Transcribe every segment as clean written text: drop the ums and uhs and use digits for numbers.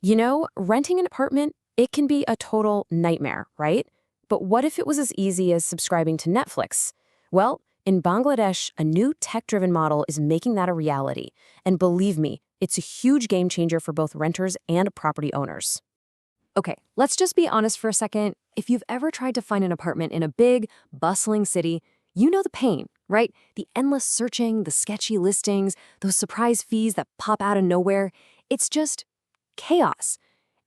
Renting an apartment, it can be a total nightmare, right? But what if it was as easy as subscribing to Netflix? Well, in Bangladesh, a new tech-driven model is making that a reality. And believe me, it's a huge game changer for both renters and property owners. Okay, let's just be honest for a second. If you've ever tried to find an apartment in a big, bustling city, you know the pain, right? The endless searching, the sketchy listings, those surprise fees that pop out of nowhere. It's just chaos.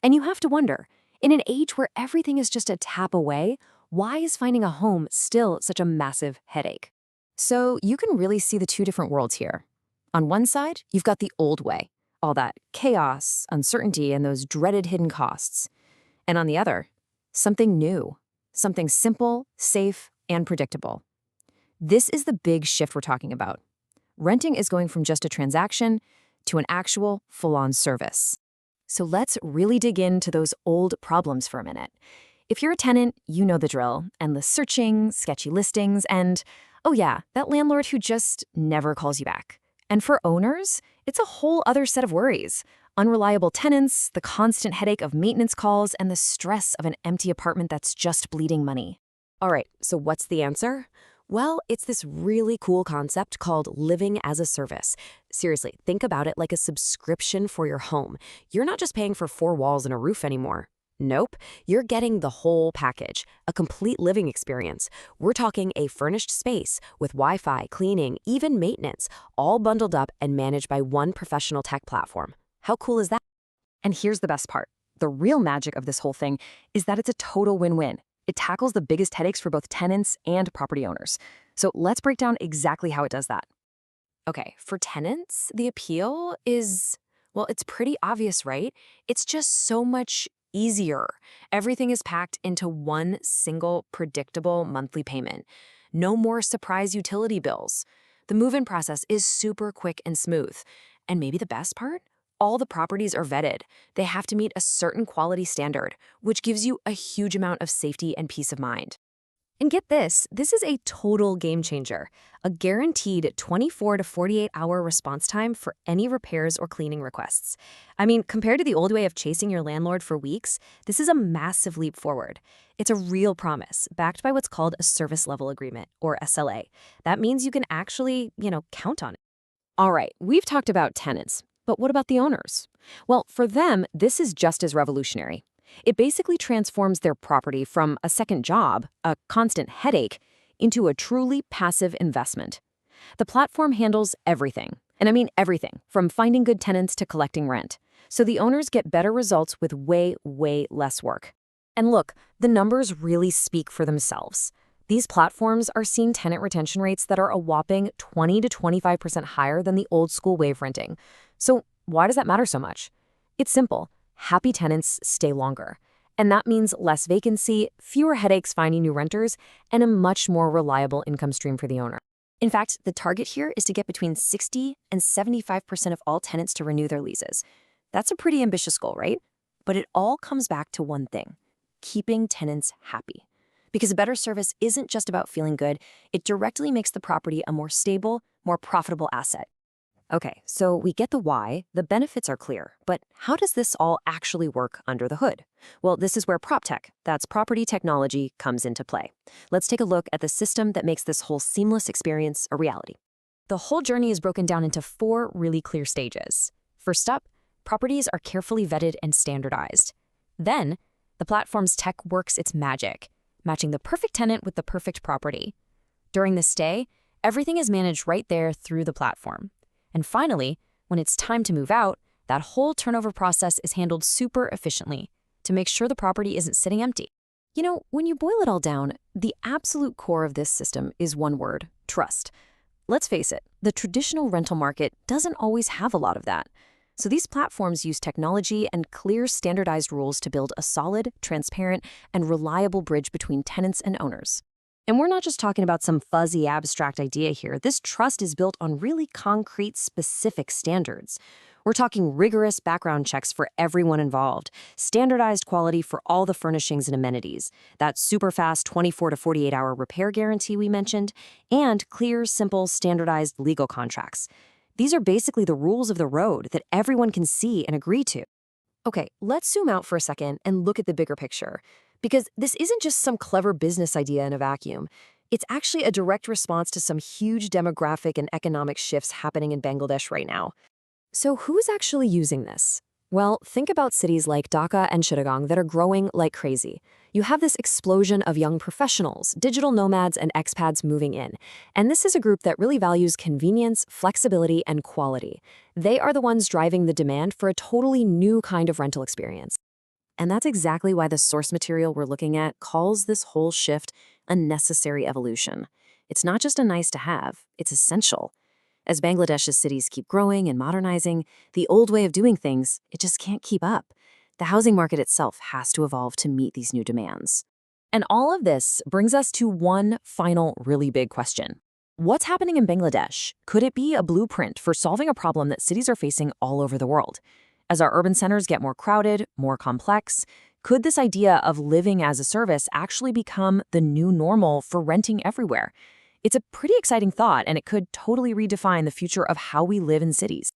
And you have to wonder, in an age where everything is just a tap away, why is finding a home still such a massive headache? So you can really see the two different worlds here. On one side, you've got the old way, all that chaos, uncertainty, and those dreaded hidden costs. And on the other, something new, something simple, safe, and predictable. This is the big shift we're talking about. Renting is going from just a transaction to an actual, full-on service. So let's really dig into those old problems for a minute. If you're a tenant, you know the drill, endless searching, sketchy listings, and, oh yeah, that landlord who just never calls you back. And for owners, it's a whole other set of worries. Unreliable tenants, the constant headache of maintenance calls, and the stress of an empty apartment that's just bleeding money. All right, so what's the answer? Well, it's this really cool concept called living as a service. Seriously, think about it like a subscription for your home. You're not just paying for four walls and a roof anymore. Nope, you're getting the whole package, a complete living experience. We're talking a furnished space with Wi-Fi, cleaning, even maintenance, all bundled up and managed by one professional tech platform. How cool is that? And here's the best part. The real magic of this whole thing is that it's a total win-win. It tackles the biggest headaches for both tenants and property owners. So let's break down exactly how it does that. Okay, for tenants, the appeal is, well, it's pretty obvious, right? It's just so much easier. Everything is packed into one single, predictable monthly payment. No more surprise utility bills. The move-in process is super quick and smooth. And maybe the best part? All the properties are vetted. They have to meet a certain quality standard, which gives you a huge amount of safety and peace of mind. And get this is a total game changer. A guaranteed 24 to 48-hour response time for any repairs or cleaning requests. I mean, compared to the old way of chasing your landlord for weeks, this is a massive leap forward. It's a real promise, backed by what's called a service level agreement, or SLA. That means you can actually, count on it. All right, we've talked about tenants. But what about the owners? Well, for them, this is just as revolutionary. It basically transforms their property from a second job, a constant headache, into a truly passive investment. The platform handles everything, and I mean everything, from finding good tenants to collecting rent. So the owners get better results with way, way less work. And look, the numbers really speak for themselves. These platforms are seeing tenant retention rates that are a whopping 20 to 25% higher than the old school way of renting. So why does that matter so much? It's simple. Happy tenants stay longer. And that means less vacancy, fewer headaches finding new renters, and a much more reliable income stream for the owner. In fact, the target here is to get between 60 and 75% of all tenants to renew their leases. That's a pretty ambitious goal, right? But it all comes back to one thing: keeping tenants happy. Because a better service isn't just about feeling good, it directly makes the property a more stable, more profitable asset. Okay, so we get the why, the benefits are clear, but how does this all actually work under the hood? Well, this is where Proptech, that's property technology, comes into play. Let's take a look at the system that makes this whole seamless experience a reality. The whole journey is broken down into 4 really clear stages. First up, properties are carefully vetted and standardized. Then, the platform's tech works its magic, matching the perfect tenant with the perfect property. During the stay, everything is managed right there through the platform. And finally, when it's time to move out, that whole turnover process is handled super efficiently to make sure the property isn't sitting empty. When you boil it all down, the absolute core of this system is one word: trust. Let's face it, the traditional rental market doesn't always have a lot of that. So these platforms use technology and clear standardized rules to build a solid, transparent, and reliable bridge between tenants and owners. And we're not just talking about some fuzzy, abstract idea here. This trust is built on really concrete, specific standards. We're talking rigorous background checks for everyone involved, standardized quality for all the furnishings and amenities, that super fast 24 to 48-hour repair guarantee we mentioned, and clear, simple, standardized legal contracts. These are basically the rules of the road that everyone can see and agree to. Okay, let's zoom out for a second and look at the bigger picture. Because this isn't just some clever business idea in a vacuum. It's actually a direct response to some huge demographic and economic shifts happening in Bangladesh right now. So who's actually using this? Well, think about cities like Dhaka and Chittagong that are growing like crazy. You have this explosion of young professionals, digital nomads, and expats moving in. And this is a group that really values convenience, flexibility, and quality. They are the ones driving the demand for a totally new kind of rental experience. And that's exactly why the source material we're looking at calls this whole shift a necessary evolution. It's not just a nice to have, it's essential. As Bangladesh's cities keep growing and modernizing, the old way of doing things, it just can't keep up. The housing market itself has to evolve to meet these new demands. And all of this brings us to one final really big question. What's happening in Bangladesh? Could it be a blueprint for solving a problem that cities are facing all over the world? As our urban centers get more crowded, more complex, could this idea of living as a service actually become the new normal for renting everywhere? It's a pretty exciting thought, and it could totally redefine the future of how we live in cities.